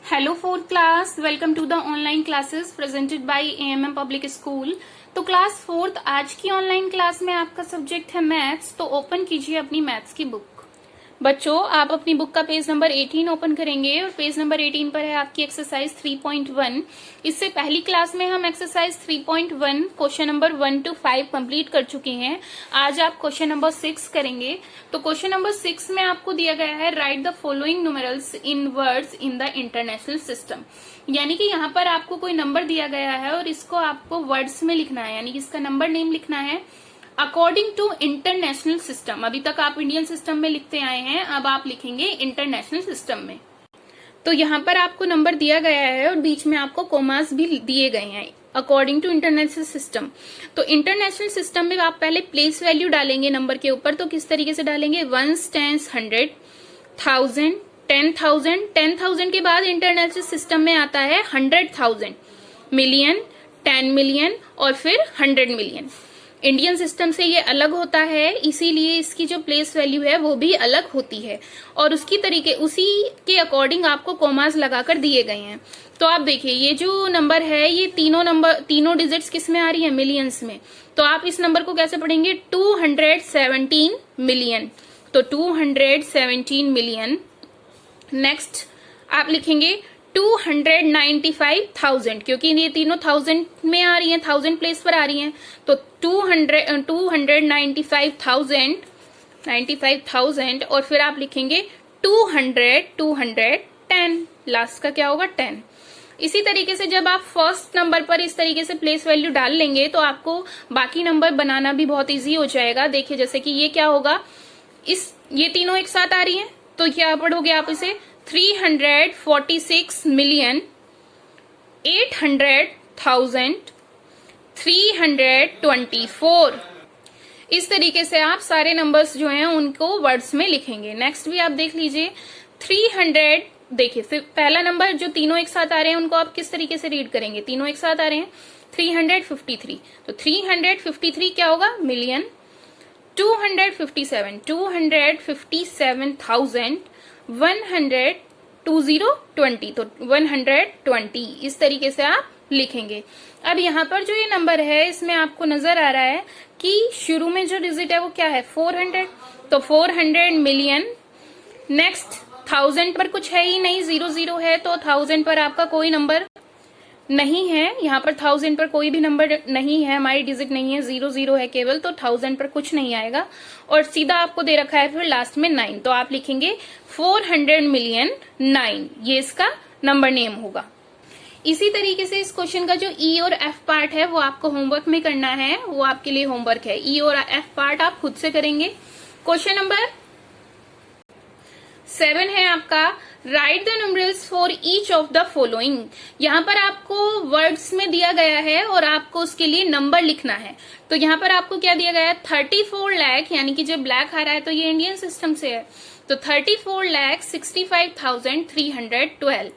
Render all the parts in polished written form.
Hello fourth class, welcome to the online classes presented by AMM public school. तो class fourth आज की online class में आपका subject है मैथ्स। तो ओपन कीजिए अपनी मैथ्स की बुक। बच्चों, आप अपनी बुक का पेज नंबर 18 ओपन करेंगे और पेज नंबर 18 पर है आपकी एक्सरसाइज 3.1। इससे पहली क्लास में हम exercise 3.1 question number 1 to 5 complete कर चुके हैं। आज आप क्वेश्चन नंबर 6 करेंगे। तो क्वेश्चन नंबर 6 में आपको दिया गया है right the following numerals in words in the international system. यानी कि यहाँ पर आपको कोई नंबर दिया गया है और इसको आपको वर्ड्स में लिखना है, यानी कि इसका नंबर नेम लिखना है अकॉर्डिंग टू इंटरनेशनल सिस्टम। अभी तक आप इंडियन सिस्टम में लिखते आए हैं, अब आप लिखेंगे इंटरनेशनल सिस्टम में। तो यहाँ पर आपको नंबर दिया गया है और बीच में आपको कोमास भी दिए गए हैं अकॉर्डिंग टू इंटरनेशनल सिस्टम। तो इंटरनेशनल सिस्टम में आप पहले प्लेस वैल्यू डालेंगे नंबर के ऊपर। तो किस तरीके से डालेंगे? 1s, 10s, 100, 1000, 10,000। 10,000 के बाद इंटरनेशनल सिस्टम में आता है 100,000, मिलियन, 10 मिलियन और फिर 100 मिलियन। इंडियन सिस्टम से ये अलग होता है, इसीलिए इसकी जो प्लेस वैल्यू है वो भी अलग होती है और उसी के अकॉर्डिंग आपको कोमास लगाकर दिए गए हैं। तो आप देखिए, ये जो नंबर है ये तीनों डिजिट्स किस में आ रही है? मिलियंस में। तो आप इस नंबर को कैसे पढ़ेंगे? 217 मिलियन। तो 217 मिलियन। नेक्स्ट आप लिखेंगे 295,000, क्योंकि ये तीनों 1000 में आ रही हैं, 1000 प्लेस पर आ रही हैं। तो 295,000 और फिर आप लिखेंगे 210। लास्ट का क्या होगा? 10। इसी तरीके से जब आप फर्स्ट नंबर पर इस तरीके से प्लेस वैल्यू डाल लेंगे तो आपको बाकी नंबर बनाना भी बहुत इजी हो जाएगा। देखिए, जैसे कि ये क्या होगा, ये तीनों एक साथ आ रही हैं, तो क्या पढ़ोगे आप इसे? 346,800,324। इस तरीके से आप सारे नंबर्स जो हैं उनको वर्ड्स में लिखेंगे। नेक्स्ट भी आप देख लीजिए 300। देखिए, पहला नंबर जो तीनों एक साथ आ रहे हैं उनको आप किस तरीके से रीड करेंगे? तीनों एक साथ आ रहे हैं, 353। तो 353 क्या होगा? मिलियन। 257, 257,100, 2020। तो 120 इस तरीके से आप लिखेंगे। अब यहाँ पर जो ये नंबर है इसमें आपको नजर आ रहा है कि शुरू में जो डिजिट है वो क्या है? 400। तो 400 मिलियन। नेक्स्ट 1000 पर कुछ है ही नहीं, 00 है, तो 1000 पर आपका कोई नंबर नहीं है। यहाँ पर 1000 पर कोई भी नंबर नहीं है, हमारी डिजिट नहीं है, 00 है केवल। तो 1000 पर कुछ नहीं आएगा और सीधा आपको दे रखा है फिर लास्ट में 9। तो आप लिखेंगे 400 मिलियन 9, ये इसका नंबर नेम होगा। इसी तरीके से इस क्वेश्चन का जो ई और एफ पार्ट है वो आपको होमवर्क में करना है, वो आपके लिए होमवर्क है। ई और एफ पार्ट आप खुद से करेंगे। क्वेश्चन नंबर 7 है आपका right the numerals for each of the following. यहाँ पर आपको वर्ड्स में दिया गया है और आपको उसके लिए नंबर लिखना है। तो यहाँ पर आपको क्या दिया गया है? 34 लाख, यानी कि जब ब्लैक आ रहा है तो ये इंडियन सिस्टम से है। तो 34,65,312।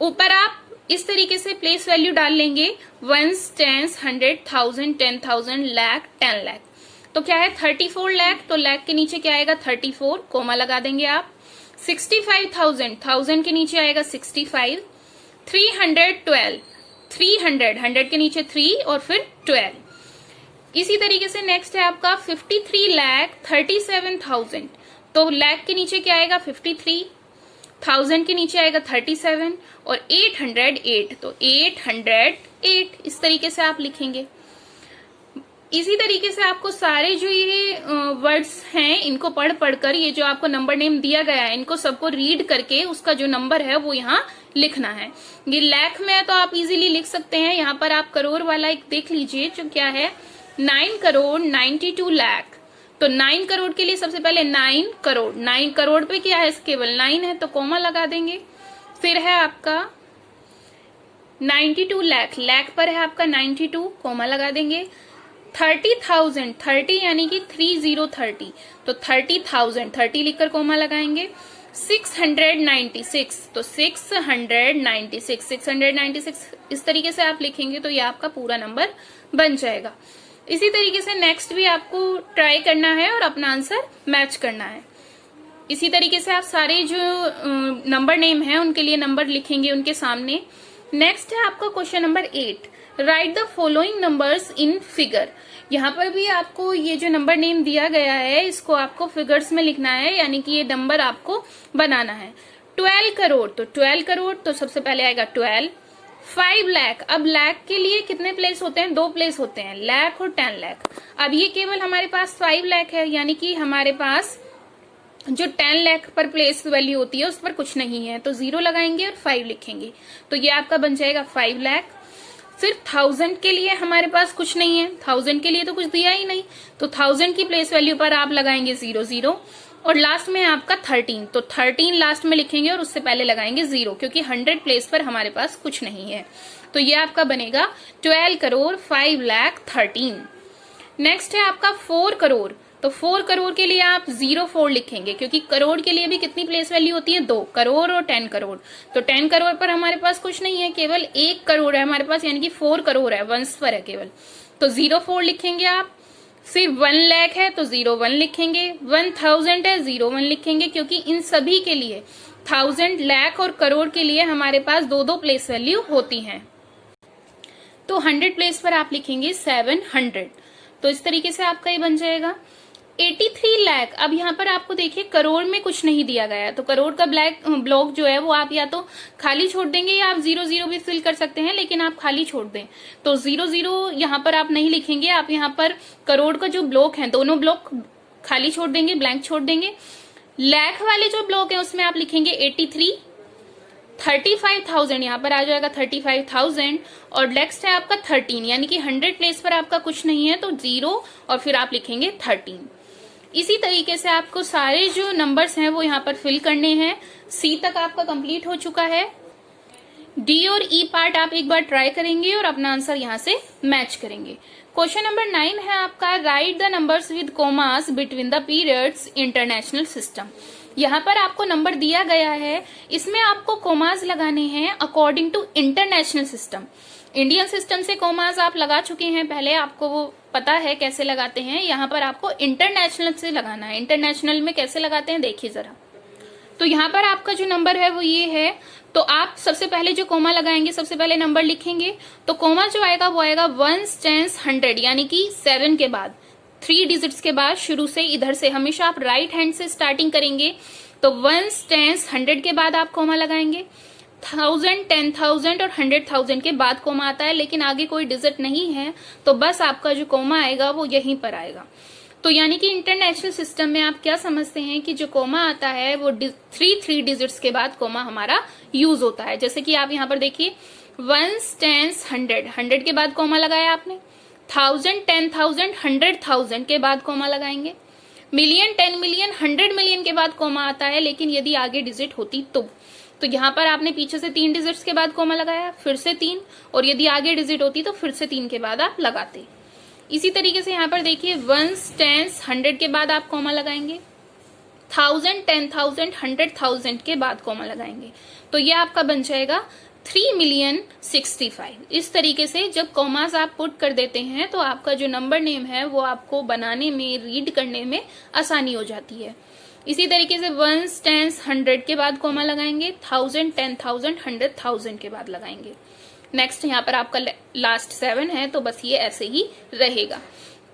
ऊपर आप इस तरीके से प्लेस वैल्यू डाल लेंगे 1s, 10s, 100, 1000, 10,000, लाख, 10 लाख। तो क्या है? 34 लाख। तो लाख के नीचे क्या आएगा? 34, कोमा लगा देंगे आप। 65,000, 1000 के नीचे आएगा 65। 312, 300, 100 के नीचे 3 और फिर 12। इसी तरीके से नेक्स्ट है आपका 53,37,000। तो लाख के नीचे क्या आएगा? 53, 1000 के नीचे आएगा 37 और 808। तो 808 इस तरीके से आप लिखेंगे। इसी तरीके से आपको सारे जो ये वर्ड्स हैं इनको पढ़कर ये जो आपको नंबर नेम दिया गया है इनको सबको रीड करके उसका जो नंबर है वो यहाँ लिखना है। ये लाख में है तो आप इजीली लिख सकते हैं। यहाँ पर आप करोड़ वाला एक देख लीजिए जो क्या है, 9,92 लाख। तो 9 करोड़ के लिए सबसे पहले 9 करोड़, 9 करोड़ पे क्या है? केवल 9 है तो कोमा लगा देंगे। फिर है आपका 92 लाख, लाख पर है आपका 92, कोमा लगा देंगे। 30,000, 30 यानी कि 3030। तो 30,000, 30 लिखकर कोमा लगाएंगे। 696, तो 696, 696 इस तरीके से आप लिखेंगे तो ये आपका पूरा नंबर बन जाएगा। इसी तरीके से नेक्स्ट भी आपको ट्राई करना है और अपना आंसर मैच करना है। इसी तरीके से आप सारे जो नंबर नेम है उनके लिए नंबर लिखेंगे उनके सामने। नेक्स्ट है आपका question number 8, right the following numbers in figure. यहाँ पर भी आपको ये जो नंबर नेम दिया गया है इसको आपको फिगर्स में लिखना है, यानी कि ये नंबर आपको बनाना है। 12 करोड़, तो 12 करोड़ तो सबसे पहले आएगा 12। 5 लाख, अब लाख के लिए कितने प्लेस होते हैं? 2 प्लेस होते हैं, लाख और 10 लाख। अब ये केवल हमारे पास 5 लाख है, यानी कि हमारे पास जो 10 लाख पर प्लेस वैल्यू होती है उस पर कुछ नहीं है, तो 0 लगाएंगे और 5 लिखेंगे, तो ये आपका बन जाएगा 5 लाख। फिर 1000 के लिए हमारे पास कुछ नहीं है, 1000 के लिए तो कुछ दिया ही नहीं, तो 1000 की प्लेस वैल्यू पर आप लगाएंगे 0 0 और लास्ट में आपका 13, तो 13 लास्ट में लिखेंगे और उससे पहले लगाएंगे 0, क्योंकि 100 प्लेस पर हमारे पास कुछ नहीं है, तो ये आपका बनेगा 12 करोड़ 5 लाख 13। नेक्स्ट है आपका 4 करोड़, तो 4 करोड़ के लिए आप 04 लिखेंगे, क्योंकि करोड़ के लिए भी कितनी प्लेस वैल्यू होती है? 2 करोड़ और 10 करोड़, तो 10 करोड़ पर हमारे पास कुछ नहीं है, केवल 1 करोड़ है हमारे पास, यानी कि 4 करोड़ है, वंश पर है केवल, तो 04 लिखेंगे आप। फिर 1 लाख है तो 01 लिखेंगे, 1000 है 01 लिखेंगे, क्योंकि इन सभी के लिए 1000, लाख और करोड़ के लिए हमारे पास 2 प्लेस वैल्यू होती हैं। तो 100 प्लेस पर आप लिखेंगे 700, तो इस तरीके से आपका ये बन जाएगा। 83 लाख, अब यहाँ पर आपको देखिए करोड़ में कुछ नहीं दिया गया है, तो करोड़ का ब्लॉक जो है वो आप या तो खाली छोड़ देंगे या आप 00 भी फिल कर सकते हैं, लेकिन आप खाली छोड़ दें, तो 00 यहाँ पर आप नहीं लिखेंगे, आप यहाँ पर करोड़ का जो ब्लॉक है दोनों ब्लॉक खाली छोड़ देंगे, ब्लैंक छोड़ देंगे। लाख वाले जो ब्लॉक है उसमें आप लिखेंगे 83। 35,000 यहाँ पर आ जाएगा 35,000 और नेक्स्ट है आपका 13, यानी कि 100 प्लेस पर आपका कुछ नहीं है, तो 0 और फिर आप लिखेंगे 13। इसी तरीके से आपको सारे जो नंबर्स हैं वो यहाँ पर फिल करने हैं। सी तक आपका कंप्लीट हो चुका है। डी और ई पार्ट आप एक बार ट्राई करेंगे और अपना आंसर यहाँ से मैच करेंगे। क्वेश्चन नंबर 9 है आपका, right the numbers with commas between the periods international system. यहाँ पर आपको नंबर दिया गया है, इसमें आपको कोमास लगाने हैं according to international system. Indian system से कोमास आप लगा चुके हैं पहले, आपको वो पता है कैसे लगाते हैं। यहाँ पर आपको इंटरनेशनल से लगाना है। इंटरनेशनल में कैसे लगाते हैं देखिए जरा। तो यहाँ पर आपका जो नंबर है वो ये है, तो आप सबसे पहले जो कोमा लगाएंगे, सबसे पहले नंबर लिखेंगे, तो कोमा जो आएगा वो आएगा 1 10 100, यानी कि 7 के बाद 3 डिजिट्स के बाद शुरू से इधर से हमेशा आप राइट हैंड से स्टार्टिंग करेंगे, तो 1 10 100 के बाद आप कोमा लगाएंगे। 1000 10,000 और 100,000 के बाद कोमा आता है, लेकिन आगे कोई डिजिट नहीं है, तो बस आपका जो कोमा आएगा वो यहीं पर आएगा। तो यानी कि इंटरनेशनल सिस्टम में आप क्या समझते हैं कि जो कोमा आता है वो 3 डिजिट्स के बाद कोमा हमारा यूज होता है। जैसे कि आप यहाँ पर देखिए 1 10 100, 100 के बाद कोमा लगाया आपने, 1000 10,000 100,000 के बाद कोमा लगाएंगे, मिलियन 10 मिलियन 100 मिलियन के बाद कोमा आता है, लेकिन यदि आगे डिजिट होती तो यहाँ पर आपने पीछे से 3 डिजिट्स के बाद कोमा लगाया, फिर से 3, और यदि आगे डिजिट होती तो फिर से 3 के बाद आप लगाते। इसी तरीके से यहाँ पर देखिए 1 10 100 के बाद आप कोमा लगाएंगे, 1000 10,000 100,000 के बाद कोमा लगाएंगे, तो ये आपका बन जाएगा 3,065,000। इस तरीके से जब कॉमास आप पुट कर देते हैं तो आपका जो नंबर नेम है वो आपको बनाने में, रीड करने में आसानी हो जाती है। इसी तरीके से 1 10 100 के बाद कोमा लगाएंगे, 1000 10,000 100,000 के बाद लगाएंगे। नेक्स्ट यहाँ पर आपका लास्ट 7 है, तो बस ये ऐसे ही रहेगा।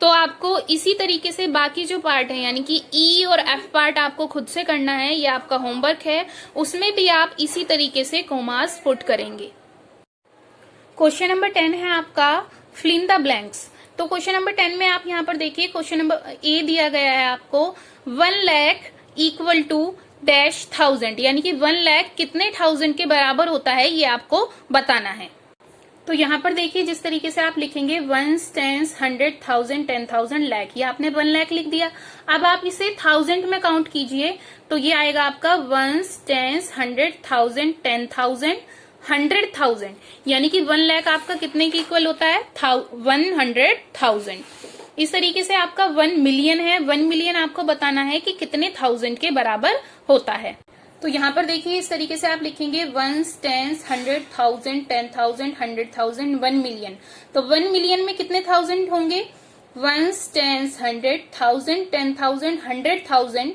तो आपको इसी तरीके से बाकी जो पार्ट है, यानी कि ई और एफ पार्ट आपको खुद से करना है, ये आपका होमवर्क है, उसमें भी आप इसी तरीके से कोमास पुट करेंगे। क्वेश्चन नंबर 10 है आपका, फिल इन द ब्लैंक्स। तो क्वेश्चन नंबर 10 में आप यहाँ पर देखिए, क्वेश्चन नंबर ए दिया गया है आपको 1 लाख इक्वल टू डैश 1000, यानी कि 1 लाख कितने 1000 के बराबर होता है ये आपको बताना है। तो यहाँ पर देखिए जिस तरीके से आप लिखेंगे 1 10 100,000 10,000 लाख, ये आपने 1 लाख लिख दिया। अब आप इसे 1000 में काउंट कीजिए, तो ये आएगा आपका 1 10 100,000 10,000 100,000, यानी कि 1 लाख आपका कितने के इक्वल होता है? 100,000। इस तरीके से आपका 1 मिलियन है, 1 मिलियन आपको बताना है कि कितने 1000 के बराबर होता है। तो यहाँ पर देखिए इस तरीके से आप लिखेंगे 1 10 100,000 10,000 100,000 1 मिलियन। तो 1 मिलियन में कितने 1000 होंगे? 1 10 100,000 10,000 100,000,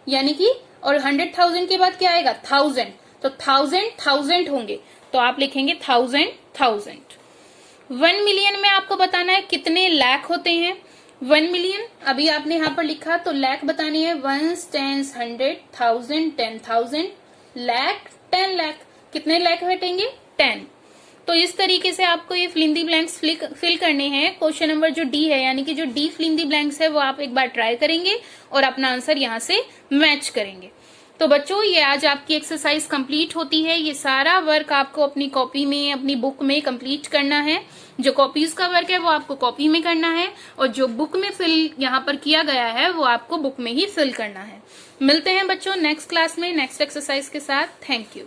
यानी कि और 100,000 के बाद क्या आएगा 1000, तो 1000 होंगे, तो आप लिखेंगे 1000। 1 मिलियन में आपको बताना है कितने लाख होते हैं। 1 मिलियन अभी आपने यहाँ पर लिखा, तो लाख बतानी है, 1 10 100 1000 10,000 लाख 10 लाख, कितने लाख बैठेंगे 10। तो इस तरीके से आपको ये fill in the blanks fill करने हैं। क्वेश्चन नंबर जो डी है, यानी कि जो the fill in the blanks है, वो आप एक बार ट्राई करेंगे और अपना आंसर यहाँ से मैच करेंगे। तो बच्चों, ये आज आपकी एक्सरसाइज कंप्लीट होती है। ये सारा वर्क आपको अपनी कॉपी में, अपनी बुक में कंप्लीट करना है। जो कॉपीज का वर्क है वो आपको कॉपी में करना है, और जो बुक में फिल यहाँ पर किया गया है वो आपको बुक में ही फिल करना है। मिलते हैं बच्चों नेक्स्ट क्लास में नेक्स्ट एक्सरसाइज के साथ। Thank you.